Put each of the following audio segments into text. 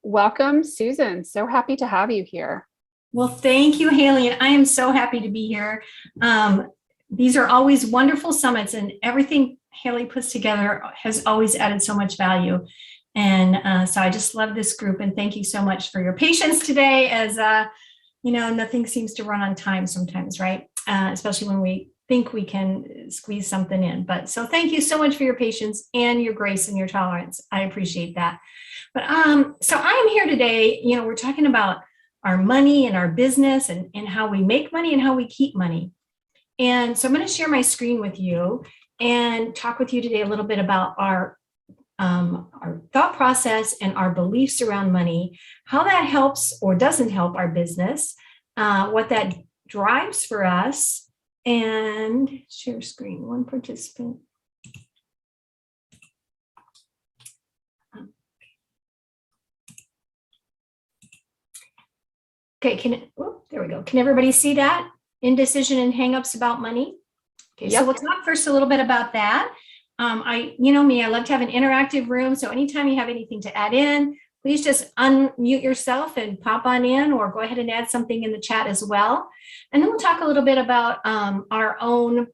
Welcome, Susan. So happy to have you here. Well, thank you, Haley, and I am so happy to be here. These are always wonderful summits, and everything Haley puts together has always added so much value. And so I just love this group, and thank you so much for your patience today, as nothing seems to run on time sometimes, right? Especially when we think we can squeeze something in. But so thank you so much for your patience and your grace and your tolerance. I appreciate that. But so I'm here today, we're talking about our money and our business and how we make money and how we keep money. And so I'm going to share my screen with you and talk with you today a little bit about our thought process and our beliefs around money, how that helps or doesn't help our business, what that drives for us, and share screen, one participant. Okay, there we go. Can everybody see that? Indecision and hangups about money. Okay, So we'll talk first a little bit about that. I love to have an interactive room. So anytime you have anything to add in, please just unmute yourself and pop on in, or go ahead and add something in the chat as well. And then we'll talk a little bit about our own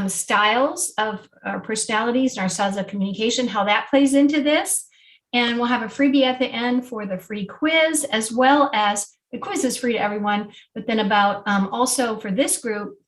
styles of our personalities and our styles of communication, how that plays into this. And we'll have a freebie at the end for the free quiz, as well as the quiz is free to everyone, but then about also for this group,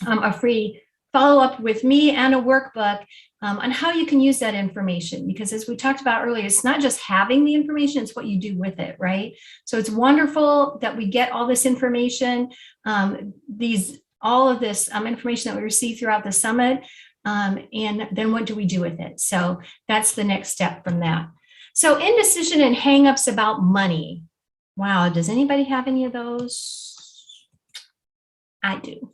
a free follow-up with me and a workbook on how you can use that information. Because as we talked about earlier, it's not just having the information, it's what you do with it, right? So it's wonderful that we get all this information, all of this information that we receive throughout the summit, and then what do we do with it? So that's the next step from that. So indecision and hangups about money. Wow, does anybody have any of those? I do.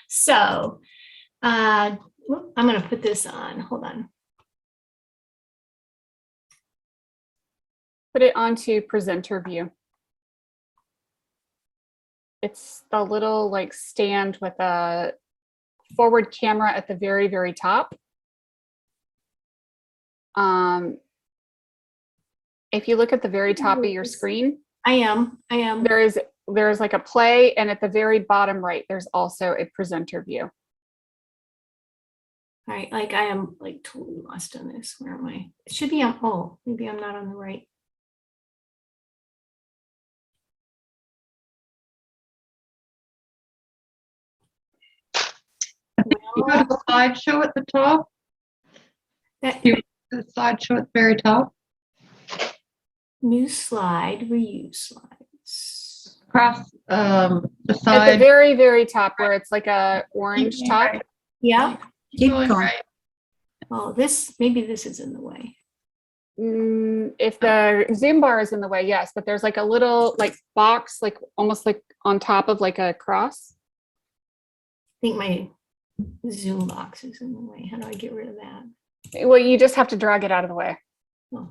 So I'm going to put this on. Hold on. Put it onto presenter view. It's the little stand with a forward camera at the very, very top. If you look at the very top of your screen, I am. There's a play, and at the very bottom right, there's also a presenter view. All right, I am totally lost on this. Where am I? It should be on, maybe I'm not on the right. You got a slideshow at the top. The slideshow at the very top. New slide, reuse slides. Across the side. At the very, very top, where it's like a orange top. Right. Yeah. Keep going. Right. Oh, maybe this is in the way. If the Zoom bar is in the way, yes, but there's a little box, almost on top of a cross. I think my Zoom box is in the way. How do I get rid of that? Well, you just have to drag it out of the way. Oh.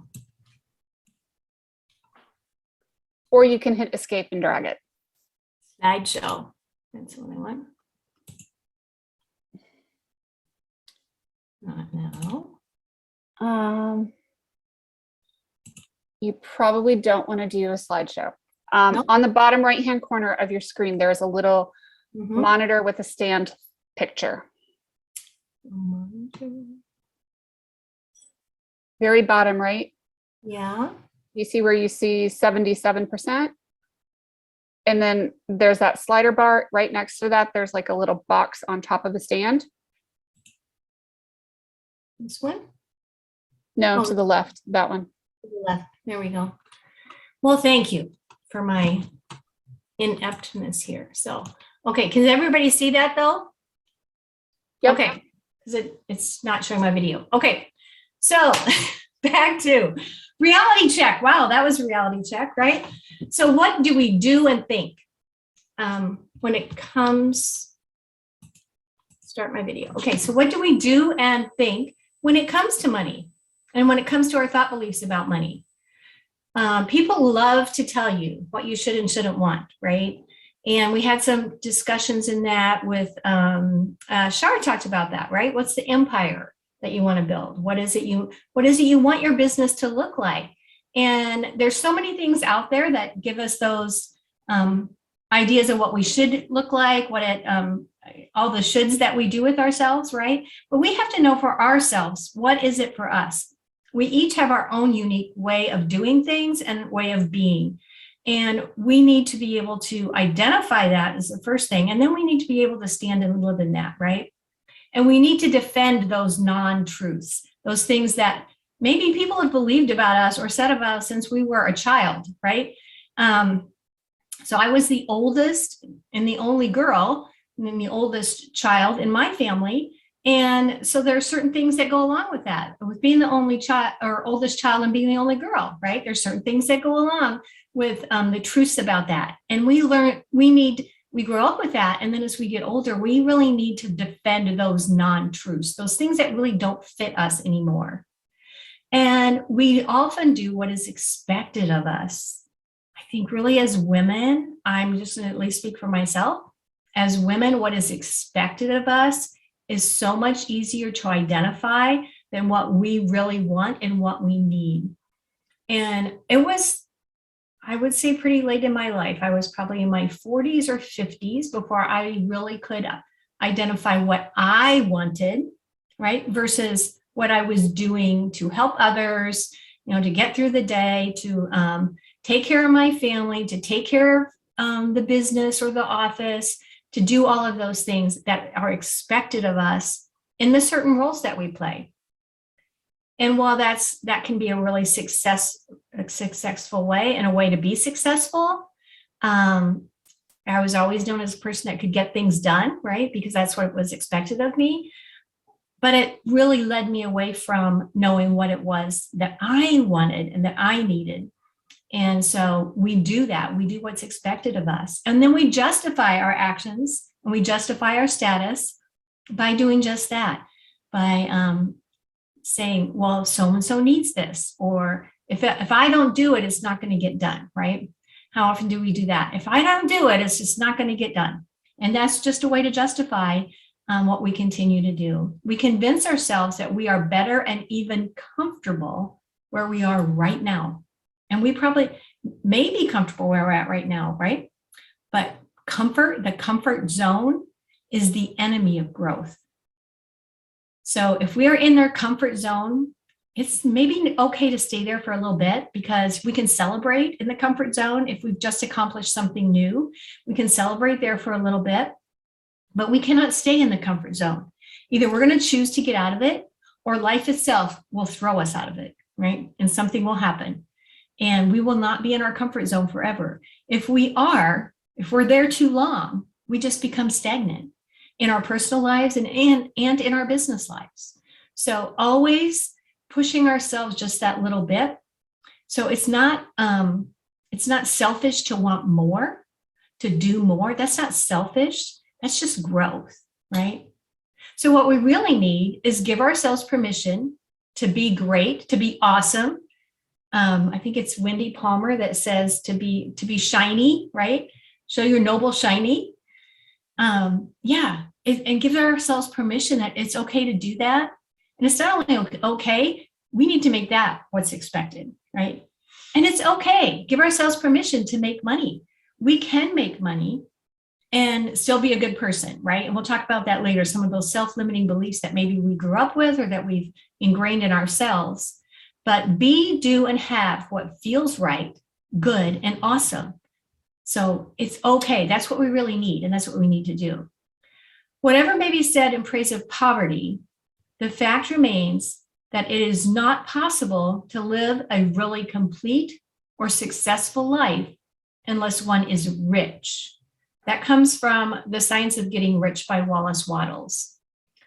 Or you can hit escape and drag it. Slideshow. That's what I want. Not now. You probably don't want to do a slideshow. Nope. On the bottom right-hand corner of your screen, there is a little monitor with a stand picture. Very bottom right. Yeah. You see where you see 77%? And then there's that slider bar right next to that. There's a little box on top of the stand. This one? No, to the left, that one. To the left. There we go. Well, thank you for my ineptness here. So, okay, can everybody see that though? Yep. Okay, because it's not showing my video. Okay, so back to reality check. Wow, that was a reality check, right? So what do we do and think when it comes, start my video. Okay, so what do we do and think when it comes to money and when it comes to our thought beliefs about money? People love to tell you what you should and shouldn't want, right? And we had some discussions in that with, Shar talked about that, right? What's the empire that you want to build? What is it you want your business to look like? And there's so many things out there that give us those ideas of what we should look like, what it, all the shoulds that we do with ourselves, right? But we have to know for ourselves, what is it for us? We each have our own unique way of doing things and way of being. And we need to be able to identify that as the first thing. And then we need to be able to stand and live in that, right? And we need to defend those non-truths, those things that maybe people have believed about us or said about us since we were a child, right? So I was the oldest and the only girl and the oldest child in my family. And so there are certain things that go along with that, with being the only child or oldest child and being the only girl, right? There's certain things that go along with the truths about that. And we grow up with that. And then as we get older, we really need to defend those non-truths, those things that really don't fit us anymore. And we often do what is expected of us. I think really as women, I'm just going to at least speak for myself, as women, what is expected of us is so much easier to identify than what we really want and what we need. And it was, I would say, pretty late in my life. I was probably in my 40s or 50s before I really could identify what I wanted, right? Versus what I was doing to help others, to get through the day, to take care of my family, to take care of the business or the office, to do all of those things that are expected of us in the certain roles that we play. And while that can be a really successful way and a way to be successful, I was always known as a person that could get things done, right? Because that's what was expected of me. But it really led me away from knowing what it was that I wanted and that I needed. And so we do that. We do what's expected of us. And then we justify our actions and we justify our status by doing just that, by saying, well, so-and-so needs this, or if I don't do it, it's not going to get done, right? How often do we do that? If I don't do it, it's just not going to get done. And that's just a way to justify what we continue to do. We convince ourselves that we are better and even comfortable where we are right now. And we probably may be comfortable where we're at right now, right? But the comfort zone is the enemy of growth. So if we are in our comfort zone, it's maybe okay to stay there for a little bit because we can celebrate in the comfort zone. If we've just accomplished something new, we can celebrate there for a little bit, but we cannot stay in the comfort zone. Either we're going to choose to get out of it or life itself will throw us out of it, right? And something will happen. And we will not be in our comfort zone forever. If we're there too long, we just become stagnant in our personal lives and in our business lives. So always pushing ourselves just that little bit. So it's not selfish to want more, to do more. That's not selfish. That's just growth, right? So what we really need is give ourselves permission to be great, to be awesome. I think it's Wendy Palmer that says to be shiny, right? Show your noble shiny. And give ourselves permission that it's okay to do that. And it's not only okay, we need to make that what's expected, right? And it's okay. Give ourselves permission to make money. We can make money and still be a good person, right? And we'll talk about that later, some of those self-limiting beliefs that maybe we grew up with or that we've ingrained in ourselves. But be, do, and have what feels right, good, and awesome. So it's okay. That's what we really need. And that's what we need to do. Whatever may be said in praise of poverty, the fact remains that it is not possible to live a really complete or successful life unless one is rich. That comes from The Science of Getting Rich by Wallace Wattles.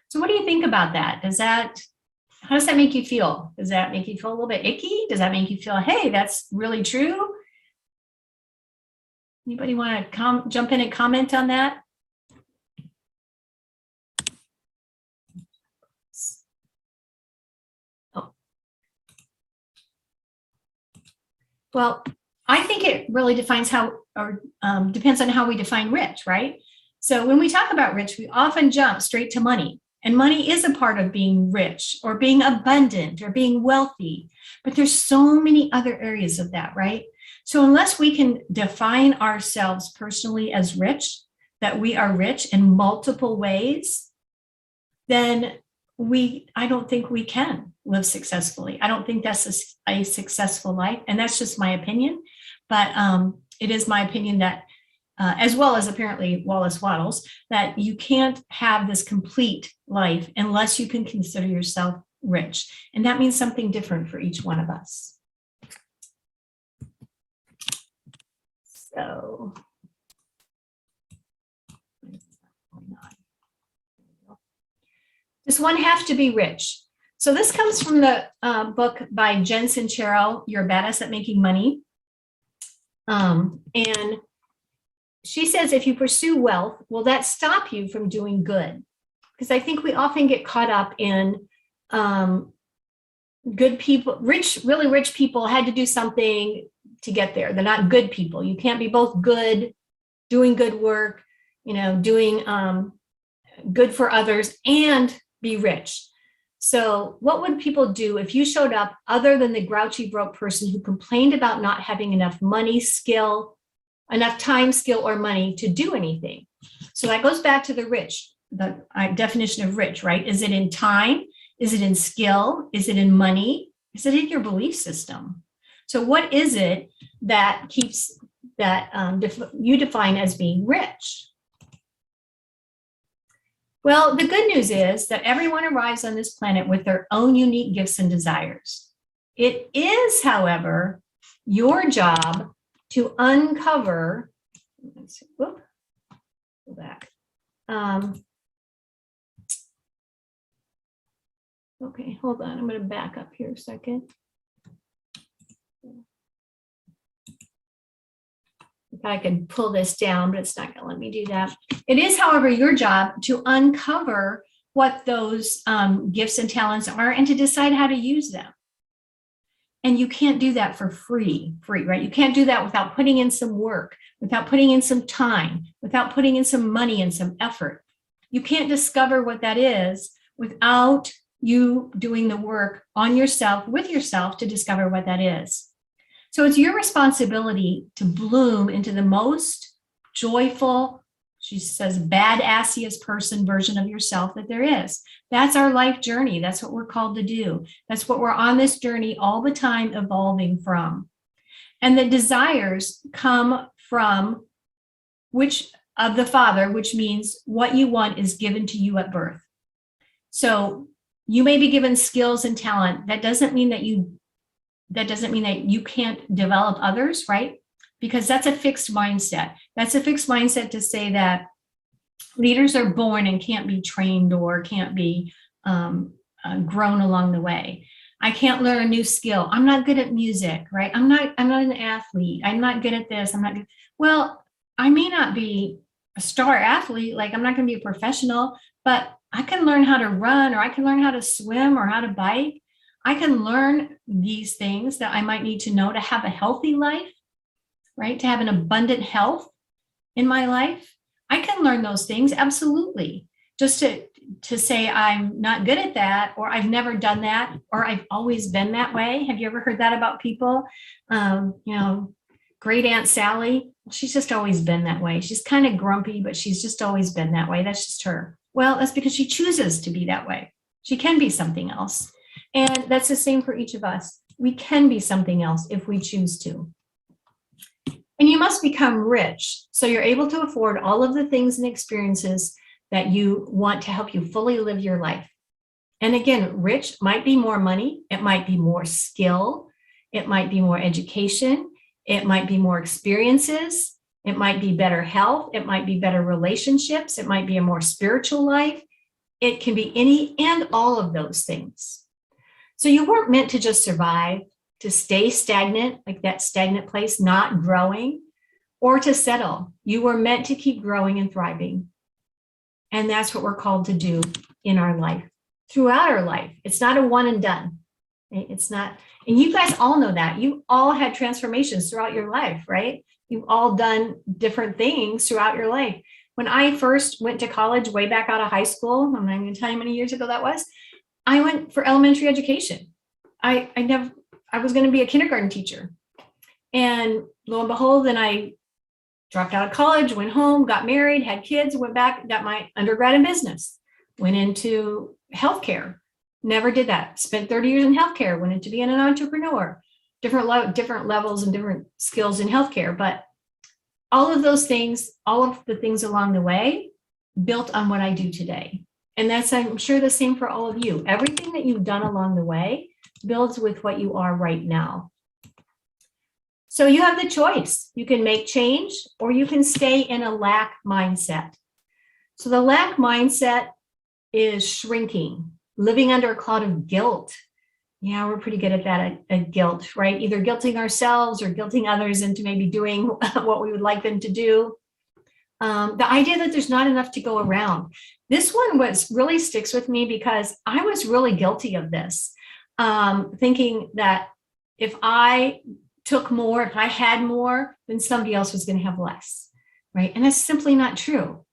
So what do you think about that? How does that make you feel? Does that make you feel a little bit icky? Does that make you feel, hey, that's really true? Anybody want to jump in and comment on that? Oh. Well, I think it really depends on how we define rich, right? So when we talk about rich, we often jump straight to money. And money is a part of being rich or being abundant or being wealthy. But there's so many other areas of that, right? So unless we can define ourselves personally as rich, that we are rich in multiple ways, then I don't think we can live successfully. I don't think that's a successful life. And that's just my opinion. But it is my opinion that, as well as apparently Wallace Wattles, that you can't have this complete life unless you can consider yourself rich. And that means something different for each one of us. So, does one have to be rich? So this comes from the book by Jen Sincero, You're Badass at Making Money. And she says, if you pursue wealth, will that stop you from doing good? Because I think we often get caught up in good people, really rich people had to do something to get there. They're not good people. You can't be both good, doing good work, doing good for others and be rich. So what would people do if you showed up other than the grouchy broke person who complained about not having enough money, skill, enough time, skill, or money to do anything? So that goes back to the rich, the definition of rich, right? Is it in time? Is it in skill? Is it in money? Is it in your belief system? So what is it that keeps that you define as being rich? Well, the good news is that everyone arrives on this planet with their own unique gifts and desires. It is, however, your job to uncover, let's see, whoop, go back. Okay, hold on, I'm going to back up here a second. I can pull this down, but it's not going to let me do that. It is, however, your job to uncover what those gifts and talents are and to decide how to use them. And you can't do that for free, right? You can't do that without putting in some work, without putting in some time, without putting in some money and some effort. You can't discover what that is without you doing the work on yourself, with yourself, to discover what that is. So it's your responsibility to bloom into the most joyful, she says, badassiest person version of yourself that there is. That's our life journey. That's what we're called to do. That's what we're on this journey all the time evolving from. And the desires come from which of the Father, which means what you want is given to you at birth. So you may be given skills and talent. That doesn't mean that you can't develop others, right? Because that's a fixed mindset. That's a fixed mindset to say that leaders are born and can't be trained or can't be grown along the way. I can't learn a new skill. I'm not good at music, right? I'm not an athlete. I'm not good at this. I'm not good. Well, I may not be a star athlete, like I'm not going to be a professional, but I can learn how to run, or I can learn how to swim, or how to bike. I can learn these things that I might need to know to have a healthy life, right? To have an abundant health in my life. I can learn those things, absolutely. Just to say I'm not good at that, or I've never done that, or I've always been that way. Have you ever heard that about people? Great Aunt Sally, she's just always been that way. She's kind of grumpy, but she's just always been that way. That's just her. Well, that's because she chooses to be that way. She can be something else. And that's the same for each of us. We can be something else if we choose to. And you must become rich so you're able to afford all of the things and experiences that you want to help you fully live your life. And again, rich might be more money. It might be more skill. It might be more education. It might be more experiences. It might be better health. It might be better relationships. It might be a more spiritual life. It can be any and all of those things. So you weren't meant to just survive, to stay stagnant, like that stagnant place, not growing, or to settle. You were meant to keep growing and thriving. And that's what we're called to do in our life, throughout our life. It's not a one and done. It's not, and you guys all know that. You all had transformations throughout your life, right? You've all done different things throughout your life. When I first went to college way back out of high school, I'm not going to tell you how many years ago that was, I went for elementary education. I was going to be a kindergarten teacher. And lo and behold, then I dropped out of college, went home, got married, had kids, went back, got my undergrad in business, went into healthcare. Never did that. Spent 30 years in healthcare, went into being an entrepreneur, different levels and different skills in healthcare. But all of those things, all of the things along the way built on what I do today. And that's, I'm sure, the same for all of you. Everything that you've done along the way builds with what you are right now. So you have the choice. You can make change or you can stay in a lack mindset. So the lack mindset is shrinking, living under a cloud of guilt. Yeah, we're pretty good at that, at guilt, right? Either guilting ourselves or guilting others into maybe doing what we would like them to do. The idea that there's not enough to go around. This one really sticks with me because I was really guilty of this, thinking that if I took more, if I had more, then somebody else was going to have less, right? And that's simply not true.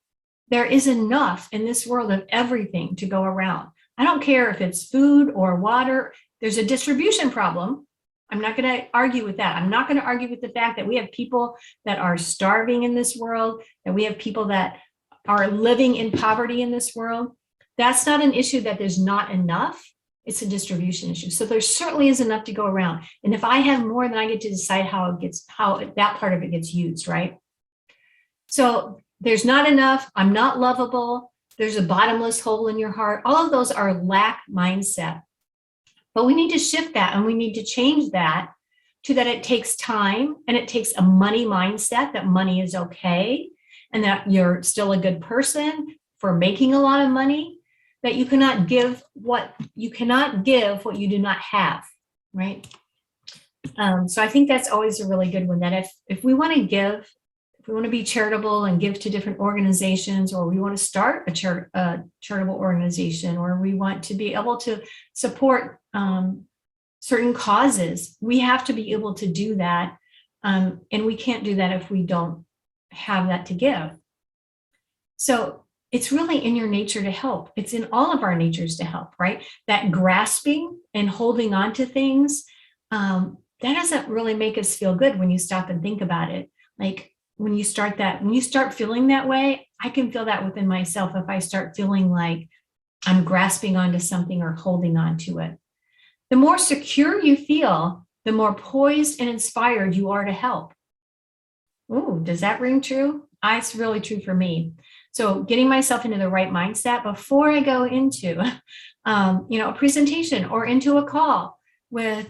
There is enough in this world of everything to go around. I don't care if it's food or water. There's a distribution problem. I'm not going to argue with that. I'm not going to argue with the fact that we have people that are starving in this world, that we have people that are living in poverty in this world. That's not an issue that there's not enough. It's a distribution issue. So there certainly is enough to go around. And if I have more, then I get to decide how that part of it gets used, right? So there's not enough. I'm not lovable. There's a bottomless hole in your heart. All of those are lack mindset. But we need to shift that and we need to change that to that it takes time and it takes a money mindset, that money is okay and that you're still a good person for making a lot of money, that you cannot give what you do not have, right? So I think that's always a really good one, that if we want to give, if we want to be charitable and give to different organizations, or we want to start a charitable organization, or we want to be able to support certain causes, we have to be able to do that. And we can't do that if we don't have that to give. So it's really in your nature to help. It's in all of our natures to help, right? That grasping and holding on to things, that doesn't really make us feel good when you stop and think about it. Like when you start feeling that way, I can feel that within myself if I start feeling like I'm grasping onto something or holding on to it. The more secure you feel, the more poised and inspired you are to help. Ooh, does that ring true? It's really true for me. So getting myself into the right mindset before I go into, a presentation or into a call with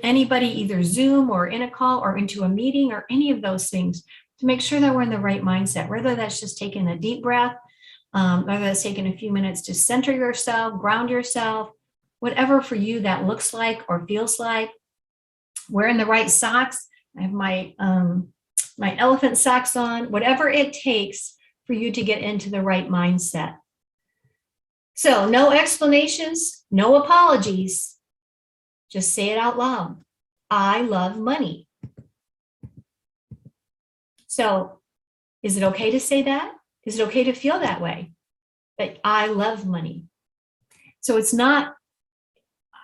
anybody, either Zoom or in a call or into a meeting or any of those things, to make sure that we're in the right mindset, whether that's just taking a deep breath, whether that's taking a few minutes to center yourself, ground yourself, whatever for you that looks like or feels like. Wearing the right socks. I have my elephant socks on, whatever it takes for you to get into the right mindset. So no explanations, no apologies. Just say it out loud. I love money. So is it okay to say that? Is it okay to feel that way? That I love money. So it's not,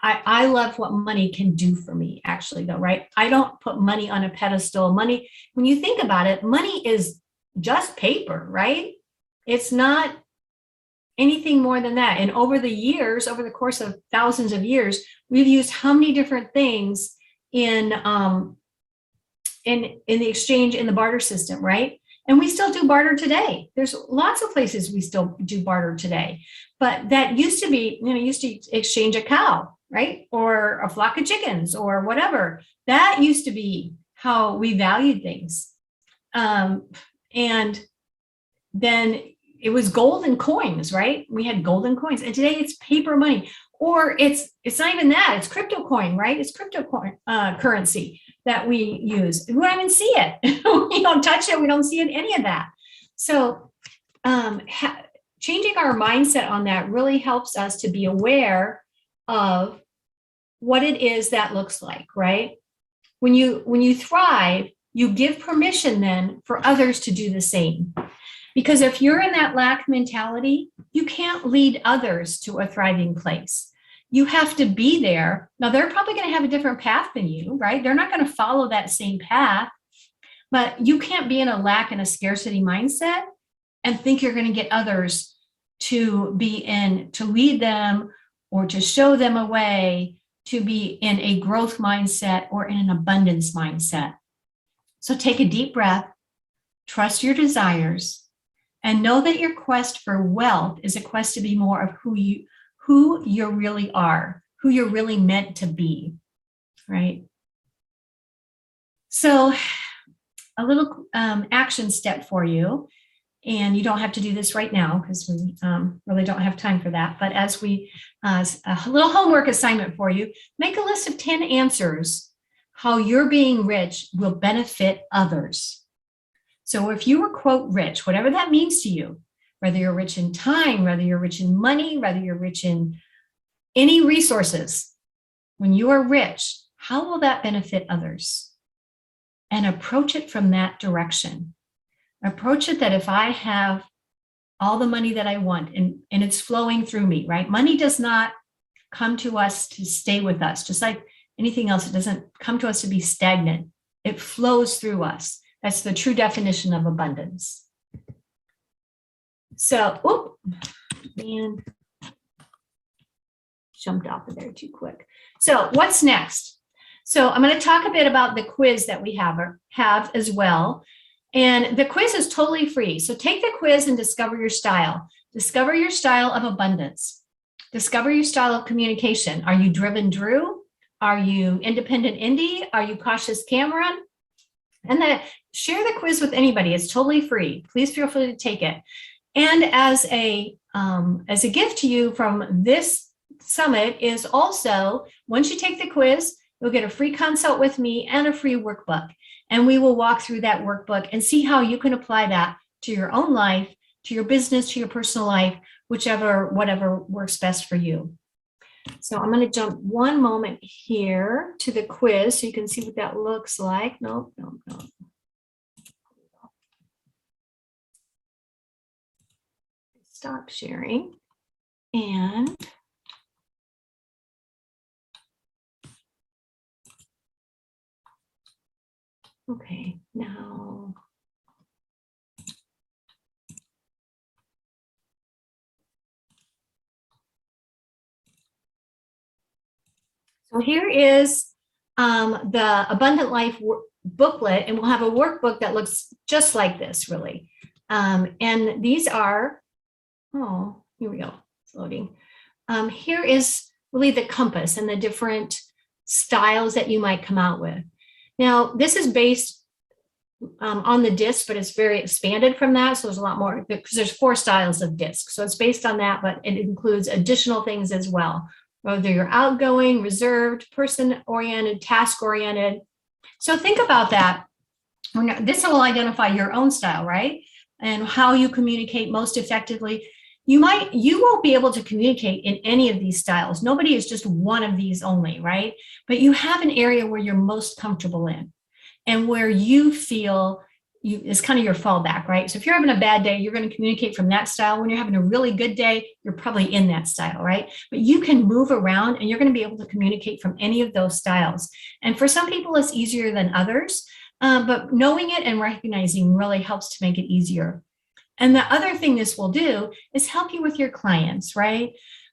I love what money can do for me, actually, though, right? I don't put money on a pedestal. Money, when you think about it, money is just paper, right? It's not anything more than that. And over the years, over the course of thousands of years, we've used how many different things in the exchange, in the barter system, right? And we still do barter today. There's lots of places we still do barter today. But that used to be, used to exchange a cow, right? Or a flock of chickens or whatever. That used to be how we valued things. And then it was gold and coins, right? We had gold and coins. And today it's paper money. Or it's not even that, it's crypto coin, right? It's crypto coin, currency that we use. We don't even see it. We don't touch it. We don't see it, any of that. So changing our mindset on that really helps us to be aware of what it is that looks like, right? When you thrive, you give permission then for others to do the same. Because if you're in that lack mentality, you can't lead others to a thriving place. You have to be there. Now, they're probably going to have a different path than you, right? They're not going to follow that same path, but you can't be in a lack and a scarcity mindset and think you're going to get others to lead them or to show them a way to be in a growth mindset or in an abundance mindset. So take a deep breath, trust your desires, and know that your quest for wealth is a quest to be more of who you really are, who you're really meant to be, right? So a little action step for you, and you don't have to do this right now because we really don't have time for that. But as a little homework assignment for you, make a list of 10 answers how your being rich will benefit others. So if you were, quote, rich, whatever that means to you, whether you're rich in time, whether you're rich in money, whether you're rich in any resources, when you are rich, how will that benefit others? And approach it from that direction. Approach it that if I have all the money that I want and it's flowing through me, right? Money does not come to us to stay with us. Just like anything else, it doesn't come to us to be stagnant. It flows through us. That's the true definition of abundance. So, man, jumped off of there too quick. So what's next? So I'm going to talk a bit about the quiz that we have as well. And the quiz is totally free. So take the quiz and discover your style. Discover your style of abundance. Discover your style of communication. Are you driven Drew? Are you independent Indy? Are you cautious Cameron? And then share the quiz with anybody. It's totally free. Please feel free to take it. And as a gift to you from this summit is also, once you take the quiz, you'll get a free consult with me and a free workbook. And we will walk through that workbook and see how you can apply that to your own life, to your business, to your personal life, whatever works best for you. So I'm going to jump one moment here to the quiz so you can see what that looks like. No. Stop sharing. And okay, now so here is the Abundant Life booklet, and we'll have a workbook that looks just like this, really. And these are, here we go, it's loading. Here is really the compass and the different styles that you might come out with. Now, this is based on the disc, but it's very expanded from that. So there's a lot more, because there's 4 styles of disc. So it's based on that, but it includes additional things as well. Whether you're outgoing, reserved, person-oriented, task-oriented. So think about that. This will identify your own style, right? And how you communicate most effectively. You won't be able to communicate in any of these styles. Nobody is just one of these only, right? But you have an area where you're most comfortable in and where you feel is kind of your fallback, right? So if you're having a bad day, you're going to communicate from that style. When you're having a really good day, you're probably in that style, right? But you can move around and you're going to be able to communicate from any of those styles. And for some people, it's easier than others, but knowing it and recognizing really helps to make it easier. And the other thing this will do is help you with your clients, right?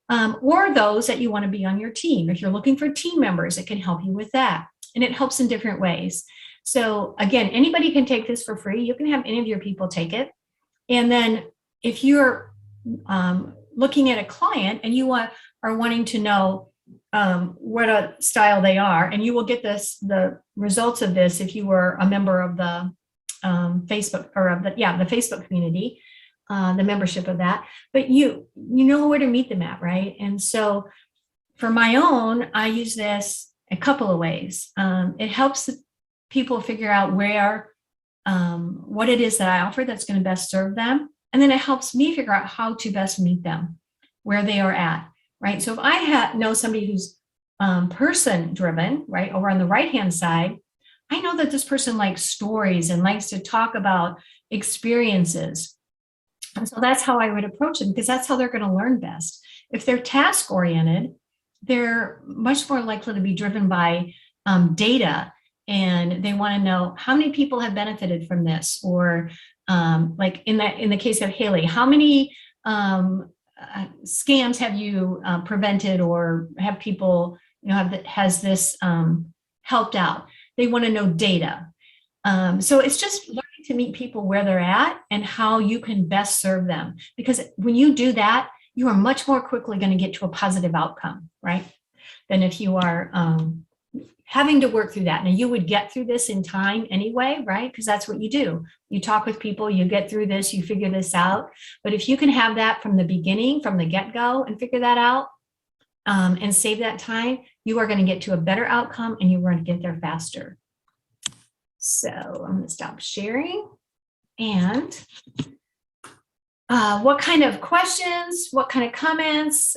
Or those that you want to be on your team. If you're looking for team members, it can help you with that. And it helps in different ways. So again, anybody can take this for free. You can have any of your people take it. And then if you're looking at a client and you are wanting to know what a style they are, and you will get the results of this if you were a member of the Facebook or of the Facebook community, the membership of that, but you know where to meet them at, right? And so for my own, I use this a couple of ways. It helps people figure out what it is that I offer that's going to best serve them. And then it helps me figure out how to best meet them where they are at, right? So if I know somebody who's person driven, right, over on the right-hand side, I know that this person likes stories and likes to talk about experiences. And so that's how I would approach them, because that's how they're going to learn best. If they're task oriented, they're much more likely to be driven by data, and they want to know how many people have benefited from this, or like in the case of Haley, how many scams have you prevented, or have people, has this helped out? They want to know data. So it's just learning to meet people where they're at and how you can best serve them. Because when you do that, you are much more quickly going to get to a positive outcome, right? Than if you are having to work through that. Now, you would get through this in time anyway, right? Because that's what you do. You talk with people, you get through this, you figure this out. But if you can have that from the beginning, from the get-go, and figure that out and save that time, you are going to get to a better outcome, and you're going to get there faster. So I'm going to stop sharing. And what kind of questions, what kind of comments,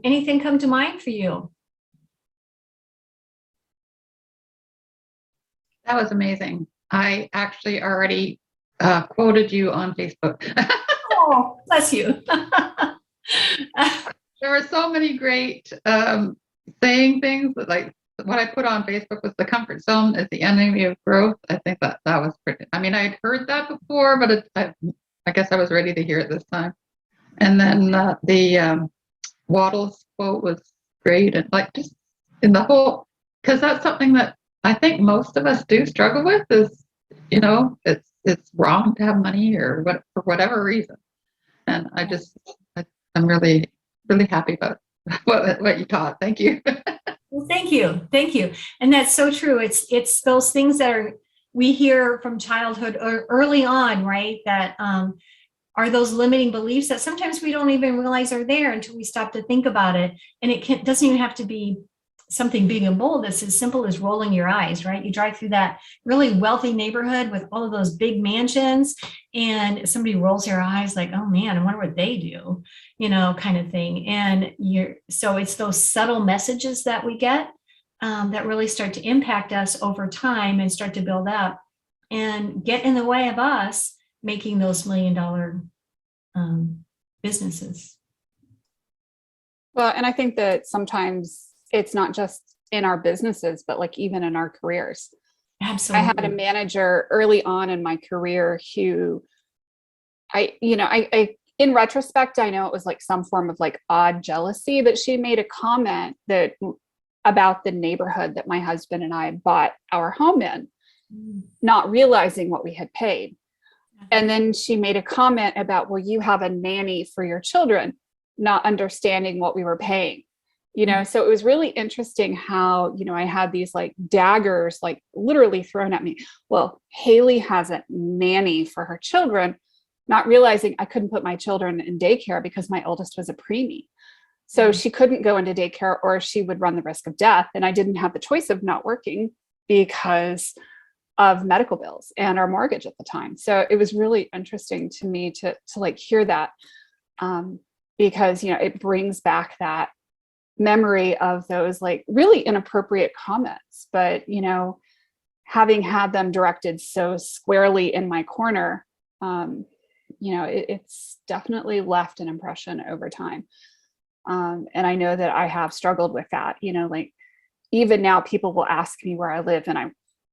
anything come to mind for you? That was amazing. I actually already quoted you on Facebook. Oh, bless you. There were so many great saying things that, like, what I put on Facebook was the comfort zone is the enemy of growth. I think that was pretty, I mean, I'd heard that before, but I guess I was ready to hear it this time. And then the Waddles quote was great. And like, just in the whole, because that's something that I think most of us do struggle with, is, it's wrong to have money, or what, for whatever reason. And I'm really, really happy about what you taught. Thank you. Well, thank you. Thank you. And that's so true. It's those things that we hear from childhood or early on, right? That are those limiting beliefs that sometimes we don't even realize are there until we stop to think about it. And it doesn't even have to be something big and bold. It's as simple as rolling your eyes, right? You drive through that really wealthy neighborhood with all of those big mansions, and somebody rolls their eyes like, oh man, I wonder what they do, kind of thing. And so it's those subtle messages that we get that really start to impact us over time and start to build up and get in the way of us making those $1 million businesses. Well, and I think that sometimes it's not just in our businesses, but like even in our careers. Absolutely. I had a manager early on in my career who I in retrospect, I know it was like some form of like odd jealousy, but she made a comment about the neighborhood that my husband and I bought our home in, not realizing what we had paid. And then she made a comment about, well, you have a nanny for your children, not understanding what we were paying. So it was really interesting how, I had these like daggers, like literally thrown at me. Well, Haley has a nanny for her children, not realizing I couldn't put my children in daycare because my oldest was a preemie. So she couldn't go into daycare, or she would run the risk of death. And I didn't have the choice of not working because of medical bills and our mortgage at the time. So it was really interesting to me to like hear that because, it brings back that memory of those like really inappropriate comments, but having had them directed so squarely in my corner, it's definitely left an impression over time. And I know that I have struggled with that, like even now people will ask me where I live, and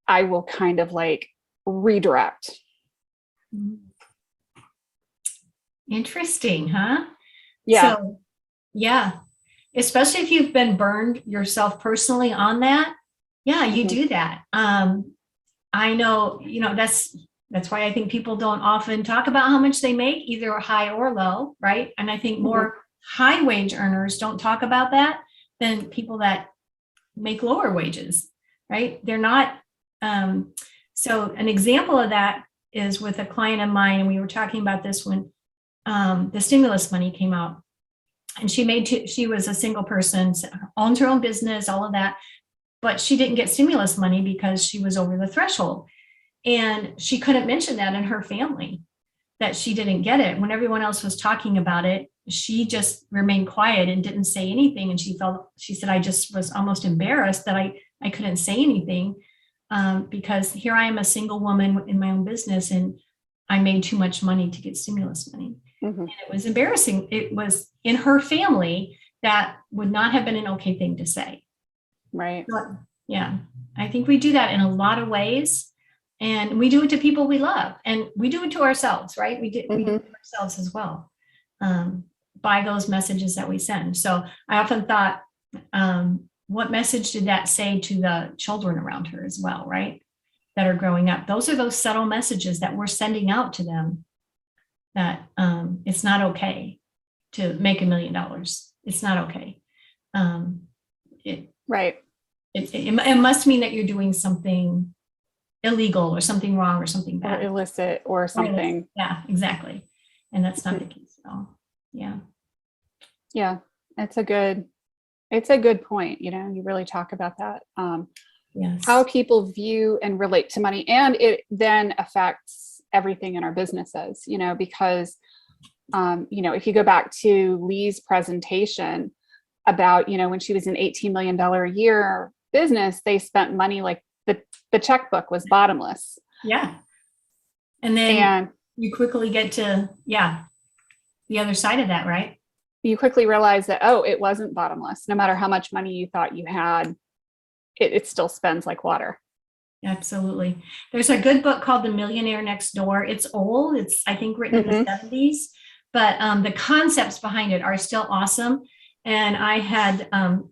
I will kind of like redirect. Interesting, huh? Yeah. So, yeah. Especially if you've been burned yourself personally on that. Yeah, you do that. I know, that's why I think people don't often talk about how much they make, either high or low, right? And I think more high wage earners don't talk about that than people that make lower wages, right? They're not. So an example of that is with a client of mine, and we were talking about this when the stimulus money came out. And she was a single person, owned her own business, all of that, but she didn't get stimulus money because she was over the threshold. And she couldn't mention that in her family, that she didn't get it. When everyone else was talking about it, she just remained quiet and didn't say anything. And she said, I just was almost embarrassed that I couldn't say anything. because here I am, a single woman in my own business, and I made too much money to get stimulus money. Mhm. And it was embarrassing. It was in her family. That would not have been an okay thing to say. Right. But, yeah, I think we do that in a lot of ways, and we do it to people we love, and we do it to ourselves, right? We do it to ourselves as well, by those messages that we send. So I often thought, what message did that say to the children around her as well, right? That are growing up. Those are those subtle messages that we're sending out to them, that it's not okay to make $1 million. It's not okay. Right. It must mean that you're doing something illegal or something wrong or something Or bad. illicit or something. Yeah, exactly. And that's not the case at all. Yeah. Yeah. It's a good point. You really talk about that. Yes. How people view and relate to money. And it then affects everything in our businesses, because, if you go back to Lee's presentation about, when she was an $18 million a year business, they spent money like the checkbook was bottomless. Yeah. And then you quickly get to, the other side of that, right? You quickly realize that, it wasn't bottomless. No matter how much money you thought you had, it still spends like water. Absolutely. There's a good book called The Millionaire Next Door. It's old. It's, I think, written in the 70s, but the concepts behind it are still awesome. And I had,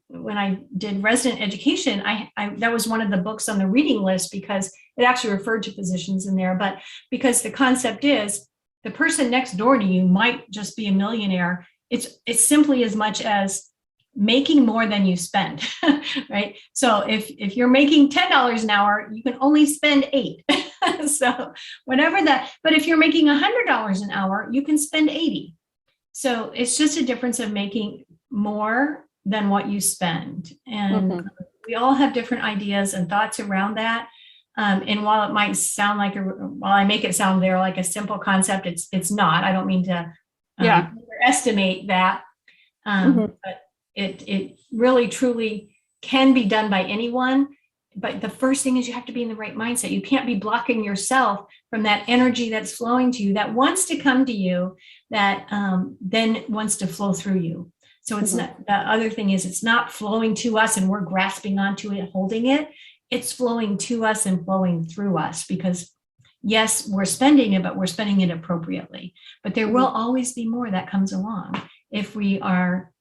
when I did resident education, I that was one of the books on the reading list, because it actually referred to physicians in there. But because the concept is the person next door to you might just be a millionaire. It's simply as much as making more than you spend, right? So if you're making $10 an hour, you can only spend $8. So whatever that, but if you're making $100 an hour, you can spend 80. So it's just a difference of making more than what you spend. And we all have different ideas and thoughts around that. And while it might sound like, while I make it sound there like a simple concept, it's not. I don't mean to underestimate that. But it really, truly can be done by anyone. But the first thing is you have to be in the right mindset. You can't be blocking yourself from that energy that's flowing to you, that wants to come to you, that then wants to flow through you. So it's not, the other thing is it's not flowing to us and we're grasping onto it, holding it. It's flowing to us and flowing through us, because yes, we're spending it, but we're spending it appropriately. But there will always be more that comes along if we are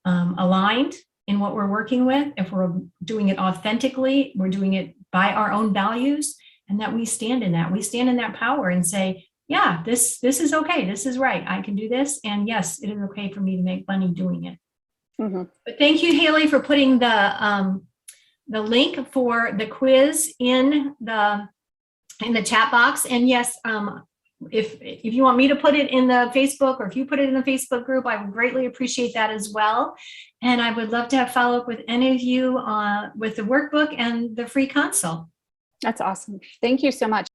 aligned in what we're working with, if we're doing it authentically, we're doing it by our own values, and that we stand in that. We stand in that power and say, yeah, this is okay. This is right. I can do this. And yes, it is okay for me to make money doing it. But thank you, Haley, for putting the link for the quiz in the chat box. And yes, if you want me to put it in the Facebook, or if you put it in the Facebook group, I would greatly appreciate that as well. And I would love to have follow up with any of you with the workbook and the free consult. That's awesome. Thank you so much.